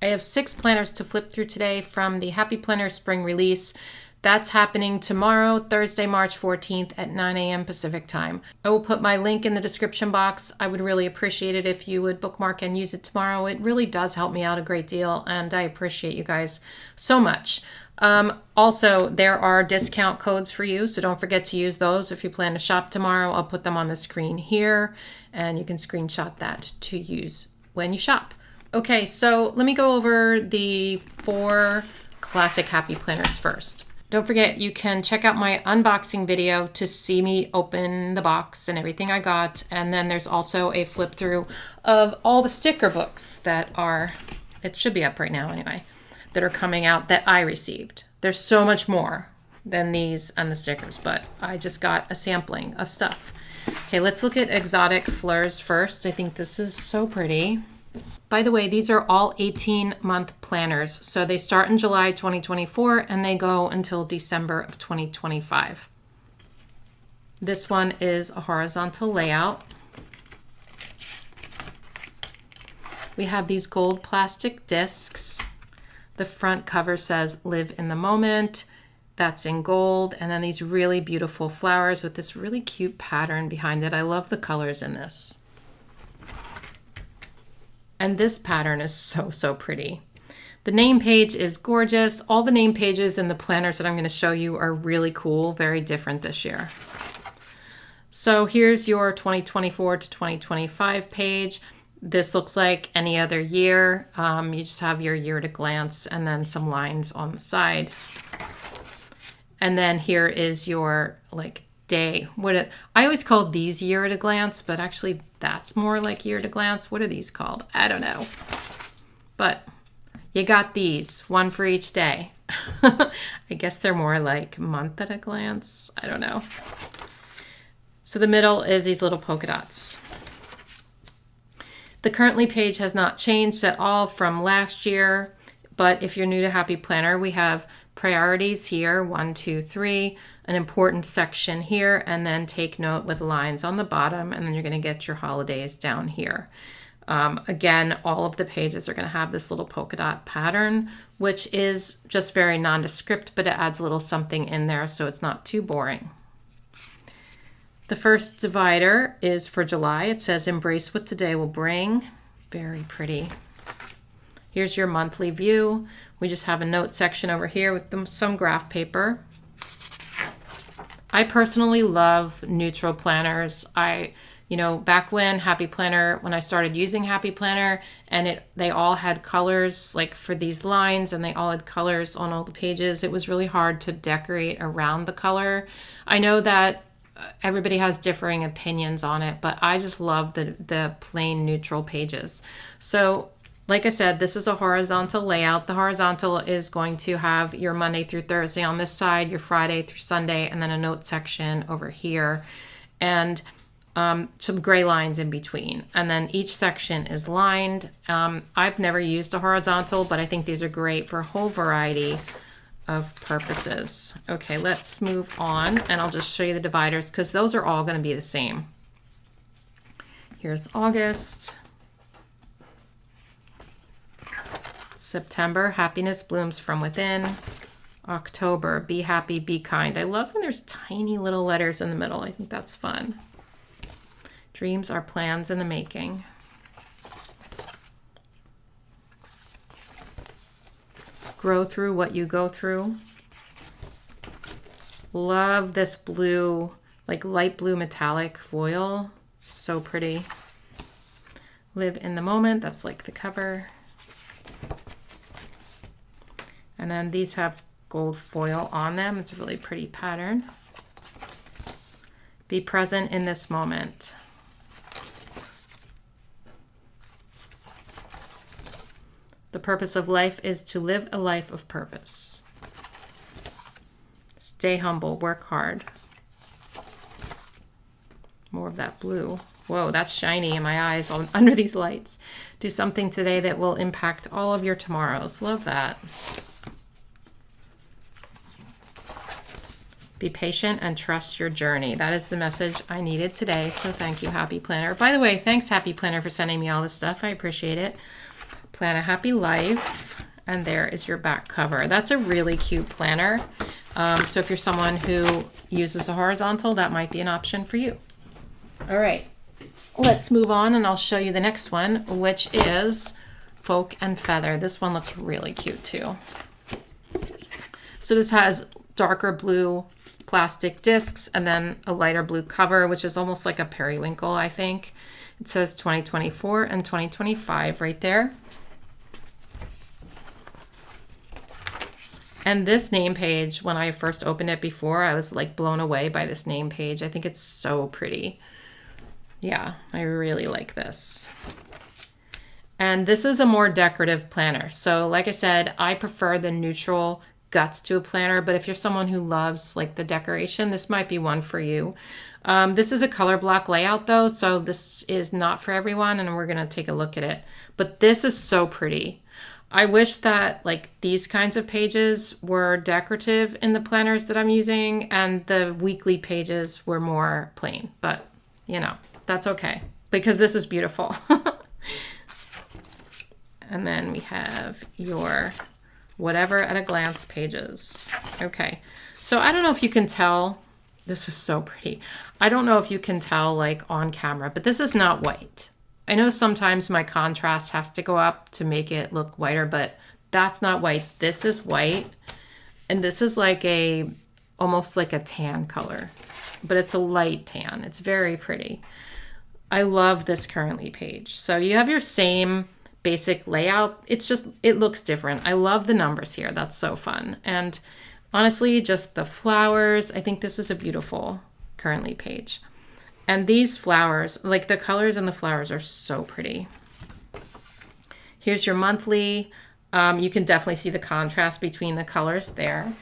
I have 6 planners to flip through today from the Happy Planner Spring Release. That's happening tomorrow, Thursday, March 14th at 9 a.m. Pacific time. I will put my link in the description box. I would really appreciate it if you would bookmark and use it tomorrow. It really does help me out a great deal, and I appreciate you guys so much. Also, there are discount codes for you, so don't forget to use those if you plan to shop tomorrow. I'll put them on the screen here, and you can screenshot that to use when you shop. Okay, so let me go over the 4 classic Happy Planners first. Don't forget, you can check out my unboxing video to see me open the box and everything I got. And then there's also a flip through of all the sticker books that are, it should be up right now anyway, that are coming out that I received. There's so much more than these and the stickers, but I just got a sampling of stuff. Okay, let's look at Exotic Fleurs first. I think this is so pretty. By the way, these are all 18-month planners. So they start in July 2024 and they go until December of 2025. This one is a horizontal layout. We have these gold plastic discs. The front cover says "Live in the Moment." That's in gold. And then these really beautiful flowers with this really cute pattern behind it. I love the colors in this. And this pattern is so, so pretty. The name page is gorgeous. All the name pages in the planners that I'm going to show you are really cool, very different this year. So here's your 2024 to 2025 page. This looks like any other year. You just have your year at a glance and then some lines on the side. And then here is your day. I always called these year at a glance, but actually that's more like year at a glance. What are these called? I don't know. But you got these, one for each day. I guess they're more like month at a glance. I don't know. So the middle is these little polka dots. The currently page has not changed at all from last year, but if you're new to Happy Planner, we have priorities here, 1, 2, 3, an important section here, and then take note with lines on the bottom, and then you're going to get your holidays down here. Again, all of the pages are going to have this little polka dot pattern, which is just very nondescript, but it adds a little something in there so it's not too boring. The first divider is for July. It says "Embrace what today will bring." Very pretty. Here's your monthly view. We just have a note section over here with some graph paper. I personally love neutral planners. Back when when I started using Happy Planner, and they all had colors like for these lines, and they all had colors on all the pages. It was really hard to decorate around the color. I know that everybody has differing opinions on it, but I just love the plain neutral pages. So like I said, this is a horizontal layout. The horizontal is going to have your Monday through Thursday on this side, your Friday through Sunday, and then a note section over here, and some gray lines in between. And then each section is lined. I've never used a horizontal, but I think these are great for a whole variety of purposes. Okay, let's move on, and I'll just show you the dividers because those are all going to be the same. Here's August. September, happiness blooms from within. October, be happy, be kind. I love when there's tiny little letters in the middle. I think that's fun. Dreams are plans in the making. Grow through what you go through. Love this blue, like light blue metallic foil. So pretty. Live in the moment. That's like the cover. And then these have gold foil on them. It's a really pretty pattern. Be present in this moment. The purpose of life is to live a life of purpose. Stay humble, work hard. More of that blue. Whoa, that's shiny in my eyes under these lights. Do something today that will impact all of your tomorrows. Love that. Be patient and trust your journey. That is the message I needed today. So thank you, Happy Planner. By the way, thanks, Happy Planner, for sending me all this stuff. I appreciate it. Plan a Happy Life. And there is your back cover. That's a really cute planner. So if you're someone who uses a horizontal, that might be an option for you. All right, let's move on and I'll show you the next one, which is Folk and Feather. This one looks really cute too. So this has darker blue plastic discs and then a lighter blue cover, which is almost like a periwinkle, I think. It says 2024 and 2025 right there. And this name page, when I first opened it before, I was like blown away by this name page. I think it's so pretty. Yeah, I really like this. And this is a more decorative planner. So like I said, I prefer the neutral guts to a planner, but if you're someone who loves like the decoration, this might be one for you. This is a color block layout though, so this is not for everyone, and we're gonna take a look at it. But this is so pretty. I wish that like these kinds of pages were decorative in the planners that I'm using, and the weekly pages were more plain, but you know, that's okay because this is beautiful. And then we have your whatever at a glance pages. Okay, so I don't know if you can tell, this is so pretty. I don't know if you can tell like on camera, but this is not white. I know sometimes my contrast has to go up to make it look whiter, but that's not white. This is white, and this is like almost like a tan color, but it's a light tan. It's very pretty. I love this currently page. So you have your same basic layout. It's just, it looks different. I love the numbers here. That's so fun. And honestly, just the flowers. I think this is a beautiful currently page. And these flowers, like the colors and the flowers are so pretty. Here's your monthly. You can definitely see the contrast between the colors there.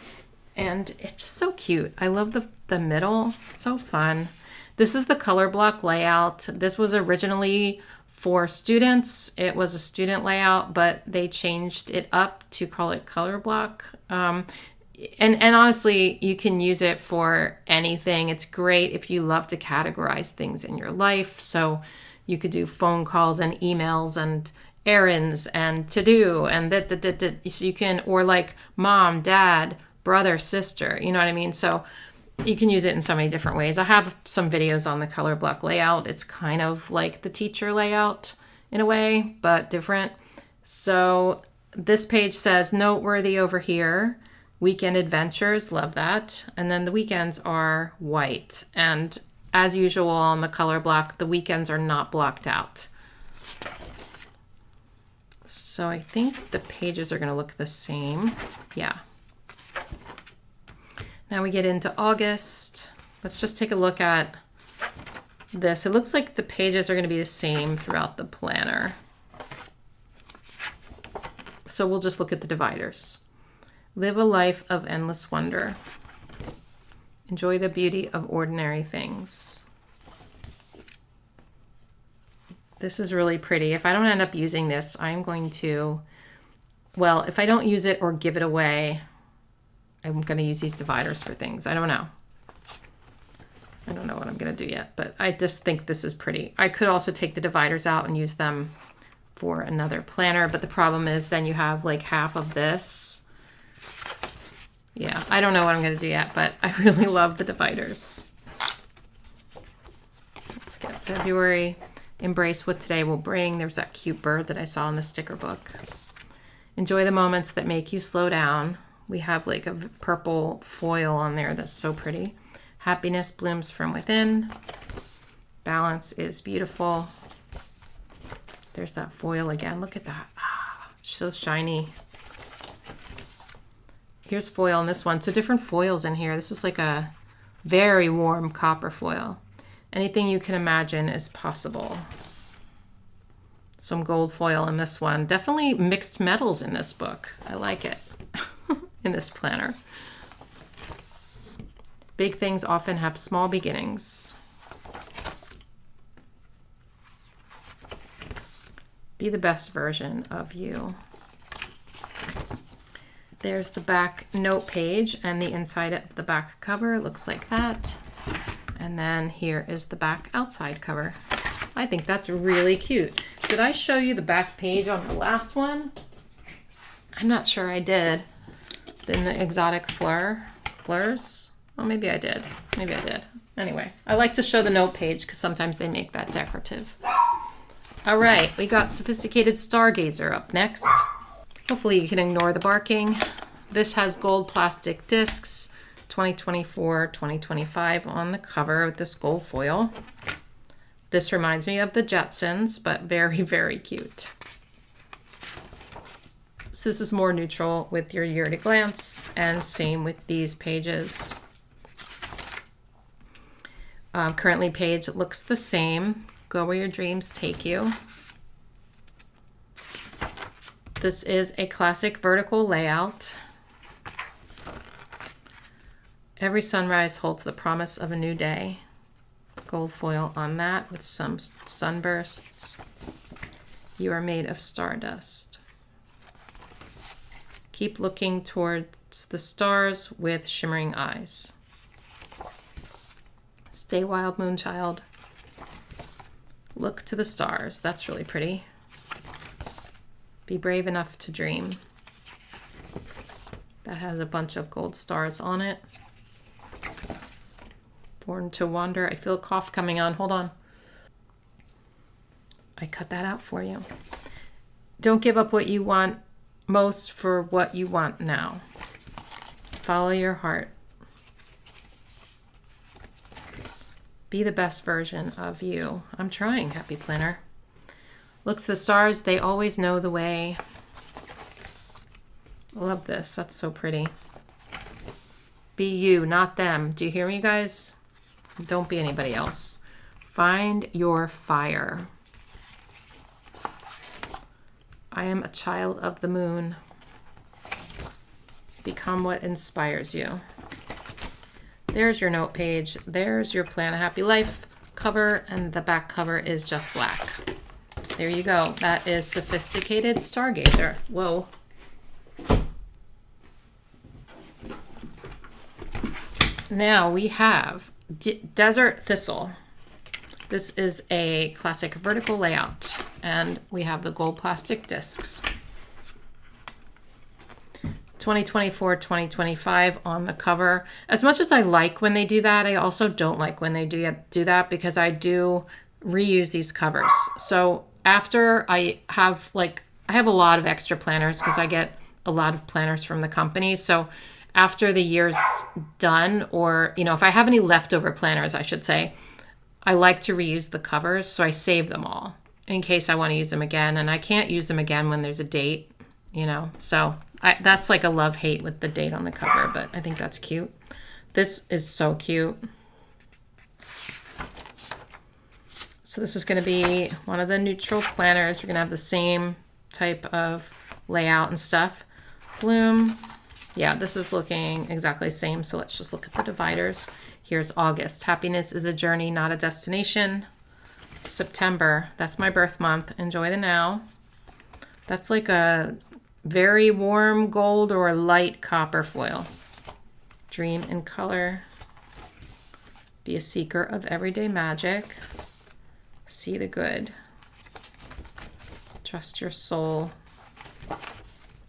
And it's just so cute. I love the middle, so fun. This is the color block layout. This was originally for students. It was a student layout, but they changed it up to call it color block. And honestly, you can use it for anything. It's great if you love to categorize things in your life. So you could do phone calls and emails and errands and to-do and so you can, or like mom, dad, brother, sister, you know what I mean? So you can use it in so many different ways. I have some videos on the color block layout. It's kind of like the teacher layout in a way, but different. So this page says noteworthy over here. Weekend adventures, love that. And then the weekends are white. And as usual on the color block, the weekends are not blocked out. So I think the pages are going to look the same. Yeah. Now we get into August. Let's just take a look at this. It looks like the pages are going to be the same throughout the planner. So we'll just look at the dividers. Live a life of endless wonder. Enjoy the beauty of ordinary things. This is really pretty. If I don't end up using this, I'm going to, well, if I don't use it or give it away, I'm going to use these dividers for things. I don't know. I don't know what I'm going to do yet, but I just think this is pretty. I could also take the dividers out and use them for another planner, but the problem is then you have like half of this. Yeah, I don't know what I'm going to do yet, but I really love the dividers. Let's get February. Embrace what today will bring. There's that cute bird that I saw in the sticker book. Enjoy the moments that make you slow down. We have like a purple foil on there that's so pretty. Happiness blooms from within. Balance is beautiful. There's that foil again. Look at that. Ah, it's so shiny. Here's foil in this one. So different foils in here. This is like a very warm copper foil. Anything you can imagine is possible. Some gold foil in this one. Definitely mixed metals in this book. I like it. In this planner. Big things often have small beginnings. Be the best version of you. There's the back note page, and the inside of the back cover looks like that. And then here is the back outside cover. I think that's really cute. Did I show you the back page on the last one? I'm not sure I did. Then the exotic fleurs. Oh, maybe I did. Maybe I did. Anyway, I like to show the note page because sometimes they make that decorative. All right, we got Sophisticated Stargazer up next. Hopefully you can ignore the barking. This has gold plastic discs, 2024-2025 on the cover with this gold foil. This reminds me of the Jetsons, but very, very cute. So this is more neutral with your year at a glance, and same with these pages. Currently page looks the same. Go where your dreams take you. This is a classic vertical layout. Every sunrise holds the promise of a new day. Gold foil on that with some sunbursts. You are made of stardust. Keep looking towards the stars with shimmering eyes. Stay wild, moonchild. Look to the stars. That's really pretty. Be brave enough to dream. That has a bunch of gold stars on it. Born to wander. I feel a cough coming on. Hold on. I cut that out for you. Don't give up what you want most for what you want now. Follow your heart. Be the best version of you. I'm trying, Happy Planner. Look to the stars. They always know the way. Love this. That's so pretty. Be you, not them. Do you hear me, guys? Don't be anybody else. Find your fire. I am a child of the moon. Become what inspires you. There's your note page. There's your Plan a Happy Life cover, and the back cover is just black. There you go. That is Sophisticated Stargazer. Whoa. Now we have Desert Thistle. This is a classic vertical layout, and we have the gold plastic discs. 2024-2025 on the cover. As much as I like when they do that, I also don't like when they do that because I do reuse these covers. So after I have a lot of extra planners because I get a lot of planners from the company. So after the year's done, or if I have any leftover planners, I should say, I like to reuse the covers. So I save them all in case I want to use them again. And I can't use them again when there's a date, so that's like a love-hate with the date on the cover, but I think that's cute. This is so cute. So this is going to be one of the neutral planners. We're going to have the same type of layout and stuff. Bloom. Yeah, this is looking exactly the same. So let's just look at the dividers. Here's August. Happiness is a journey, not a destination. September. That's my birth month. Enjoy the now. That's like a very warm gold or light copper foil. Dream in color. Be a seeker of everyday magic. See the good. Trust your soul.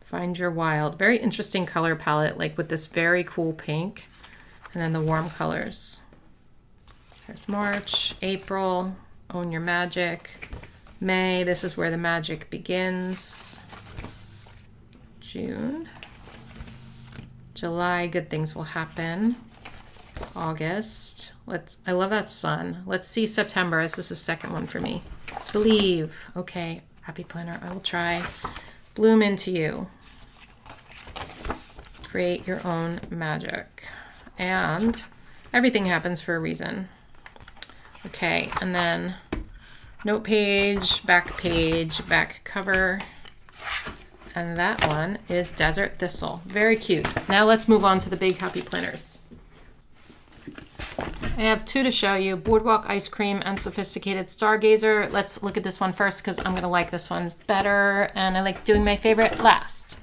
Find your wild. Very interesting color palette, like with this very cool pink. And then the warm colors. There's March, April, own your magic. May, this is where the magic begins. June. July, good things will happen. August. I love that sun. Let's see September. This is the second one for me. Believe. Okay, Happy Planner, I will try. Bloom into you. Create your own magic. And everything happens for a reason. Okay, and then note page, back cover. And that one is Desert Thistle. Very cute. Now let's move on to the big Happy Planners. I have two to show you, Boardwalk Ice Cream and Sophisticated Stargazer. Let's look at this one first because I'm gonna like this one better and I like doing my favorite last.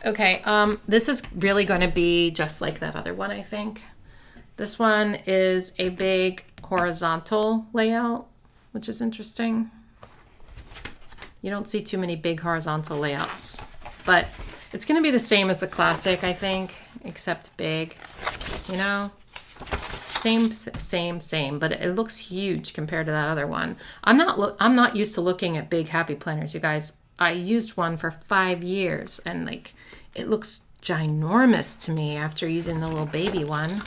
Okay, this is really gonna be just like that other one, I think. This one is a big horizontal layout, which is interesting. You don't see too many big horizontal layouts, but it's going to be the same as the classic, I think, except big, you know, same, but it looks huge compared to that other one. I'm not used to looking at big happy planners, you guys. I used one for 5 years and like it looks ginormous to me after using the little baby one.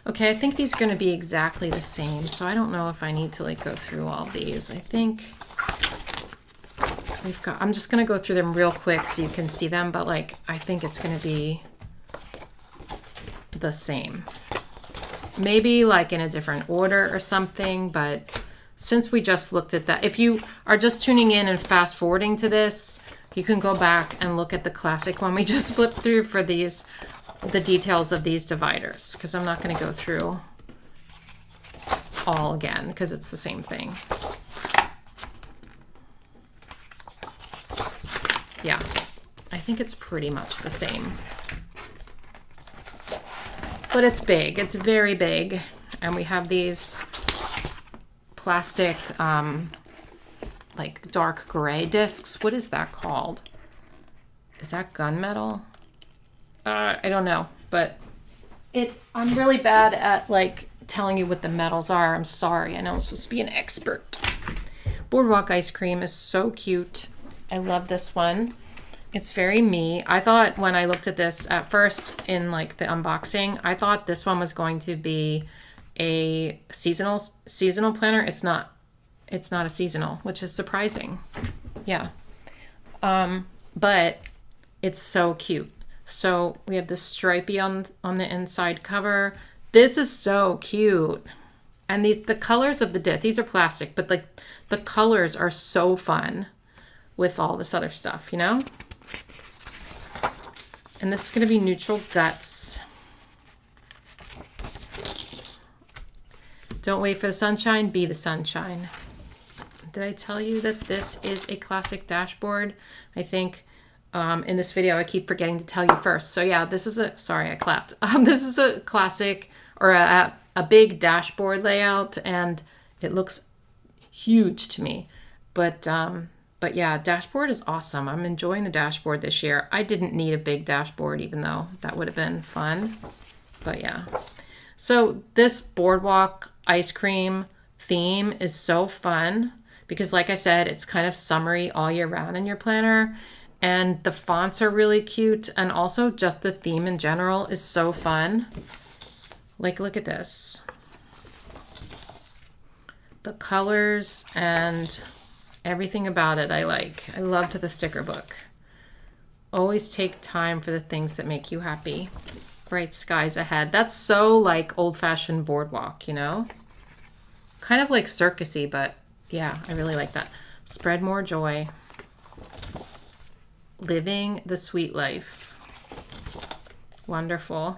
Okay, I think these are going to be exactly the same, so I don't know if I need to like go through all these. I think we've got, I'm just going to go through them real quick so you can see them, but like I think it's going to be the same. Maybe like in a different order or something, but since we just looked at that, if you are just tuning in and fast forwarding to this, you can go back and look at the classic one we just flipped through for these, the details of these dividers, because I'm not going to go through all again because it's the same thing. Yeah, I think it's pretty much the same. But it's big, it's very big. And we have these plastic, like dark gray discs. What is that called? Is that gunmetal? I don't know, but I'm really bad at like telling you what the metals are. I'm sorry, I know I'm supposed to be an expert. Boardwalk ice cream is so cute. I love this one. It's very me. I thought when I looked at this at first in like the unboxing, I thought this one was going to be a seasonal planner. It's not a seasonal, which is surprising. Yeah. But it's so cute. So we have this stripey on the inside cover. This is so cute. And the colors of the disc, these are plastic, but like the colors are so fun with all this other stuff, you know? And this is going to be Neutral Guts. Don't wait for the sunshine, be the sunshine. Did I tell you that this is a classic dashboard? I think in this video I keep forgetting to tell you first. So yeah, this is a, sorry I clapped. This is a classic or a big dashboard layout, and it looks huge to me. But yeah, dashboard is awesome. I'm enjoying the dashboard this year. I didn't need a big dashboard, even though that would have been fun. But yeah. So this boardwalk ice cream theme is so fun because like I said, it's kind of summery all year round in your planner. And the fonts are really cute. And also just the theme in general is so fun. Like, look at this. The colors and everything about it I like. I loved the sticker book. Always take time for the things that make you happy. Bright skies ahead. That's so like old-fashioned boardwalk, you know? Kind of like circusy, but yeah, I really like that. Spread more joy. Living the sweet life. Wonderful.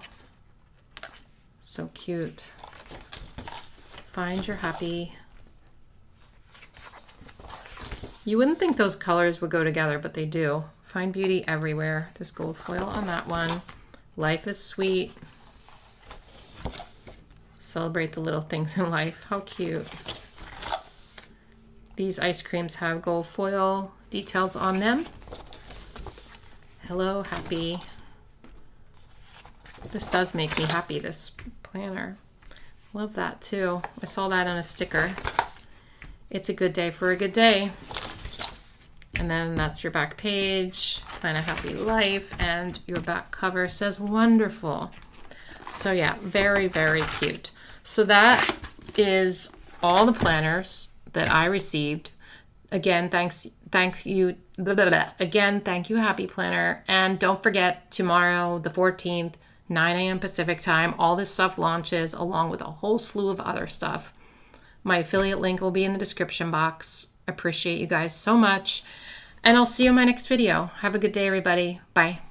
So cute. Find your happy. You wouldn't think those colors would go together, but they do. Find beauty everywhere. There's gold foil on that one. Life is sweet. Celebrate the little things in life. How cute. These ice creams have gold foil details on them. Hello, happy. This does make me happy, this planner. Love that too. I saw that on a sticker. It's a good day for a good day. And then that's your back page, plan a happy life, and your back cover says wonderful. So yeah, very, very cute. So that is all the planners that I received. Again, thank you, Happy Planner. And don't forget, tomorrow, the 14th, 9 a.m. Pacific time, all this stuff launches along with a whole slew of other stuff. My affiliate link will be in the description box. Appreciate you guys so much. And I'll see you in my next video. Have a good day, everybody. Bye.